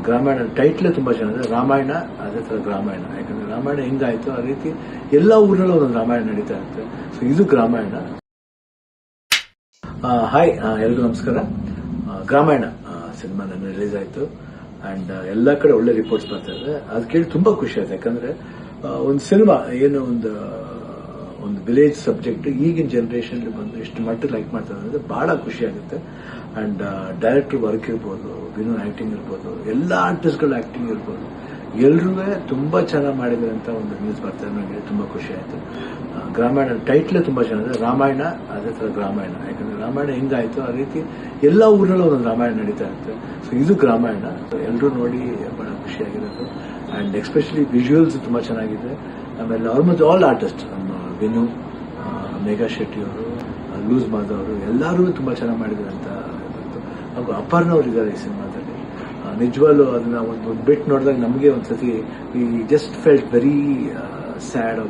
ಗ್ರಾಮಾಯಣ ಟೈಟ್ಲೇ ತುಂಬಾ ಚೆನ್ನಾಗಿದೆ. ರಾಮಾಯಣ ಅದೇ ತರ ಗ್ರಾಮಾಯಣ. ಯಾಕಂದ್ರೆ ರಾಮಾಯಣ ಹೆಂಗಾಯ್ತು ಆ ರೀತಿ ಎಲ್ಲಾ ಊರಿನಲ್ಲೂ ಒಂದೊಂದು ರಾಮಾಯಣ ನಡೀತಾ ಇರುತ್ತೆ. ಸೊ ಇದು ಗ್ರಾಮಾಯಣ. ಹಾಯ್, ಎಲ್ರಿಗೂ ನಮಸ್ಕಾರ. ಗ್ರಾಮಾಯಣ ಸಿನಿಮಾ ನನ್ನ ರಿಲೀಸ್ ಆಯ್ತು ಅಂಡ್ ಎಲ್ಲಾ ಕಡೆ ಒಳ್ಳೆ ರಿಪೋರ್ಟ್ಸ್ ಬರ್ತಾ ಇದೆ. ಅದು ಕೇಳಿ ತುಂಬಾ ಖುಷಿ ಆಯ್ತು. ಯಾಕಂದ್ರೆ ಒಂದು ಸಿನಿಮಾ ಏನು ಒಂದು ವಿಲೇಜ್ ಸಬ್ಜೆಕ್ಟ್ ಈಗಿನ ಜನರೇಷನ್ ಬಂದು ಇಷ್ಟು ಮಟ್ಟಿಗೆ ಲೈಕ್ ಮಾಡ್ತಾರೆ ಅಂದ್ರೆ ಬಹಳ ಖುಷಿ ಆಗುತ್ತೆ. ಅಂಡ್ ಡೈರೆಕ್ಟರ್ ವರ್ಕ್ ಇರ್ಬೋದು, ವಿನೋ ಆಕ್ಟಿಂಗ್ ಇರ್ಬೋದು, ಎಲ್ಲಾ ಆರ್ಟಿಸ್ಟ್ಗಳ ಆಕ್ಟಿಂಗ್ ಇರ್ಬೋದು, ಎಲ್ರೂ ತುಂಬಾ ಚೆನ್ನಾಗಿ ಮಾಡಿದ್ರೆ ಅಂತ ಒಂದು ನ್ಯೂಸ್ ಬರ್ತಾರೆ. ನನಗೆ ತುಂಬಾ ಖುಷಿ ಆಯ್ತು. ಗ್ರಾಮಾಯಣ ಟೈಟ್ಲೇ ತುಂಬಾ ಚೆನ್ನಾಗಿದೆ. ರಾಮಾಯಣ ಅದೇ ತರ ಗ್ರಾಮಾಯಣ. ಯಾಕಂದ್ರೆ ರಾಮಾಯಣ ಹೆಂಗಾಯ್ತು ಆ ರೀತಿ ಎಲ್ಲಾ ಊರಿನಲ್ಲೂ ಒಂದೊಂದು ರಾಮಾಯಣ ನಡೀತಾ ಇರುತ್ತೆ. ಸೊ ಇದು ಗ್ರಾಮಾಯಣ. ಎಲ್ಲರೂ ನೋಡಿ ಬಹಳ ಖುಷಿಯಾಗಿರೋದು. ಅಂಡ್ ಎಸ್ಪೆಷಲಿ ವಿಜುವಲ್ಸ್ ತುಂಬಾ ಚೆನ್ನಾಗಿದೆ. ಆಮೇಲೆ ಆಲ್ಮೋಸ್ಟ್ ಆಲ್ ಆರ್ಟಿಸ್ಟ್, ನಮ್ಮ ವಿನು, ಮೇಘಾ ಶೆಟ್ಟಿ ಅವರು, ಲೂಸ್ ಮಾಧವ್ ಅವರು ಎಲ್ಲರೂ ತುಂಬಾ ಚೆನ್ನಾಗಿ ಮಾಡಿದ್ದಾರೆ ಅಂತ ಬಂತು. ಹಾಗೂ ಅಪರ್ಣವ್ರು ಇದ್ದಾರೆ ಈ ಸಿನಿಮಾದಲ್ಲಿ. ನಿಜವಾಗ್ಲೂ ಅದನ್ನ ಒಂದು ಬಿಟ್ ನೋಡಿದಾಗ ನಮಗೆ ಒಂದ್ಸತಿ we just felt very sad.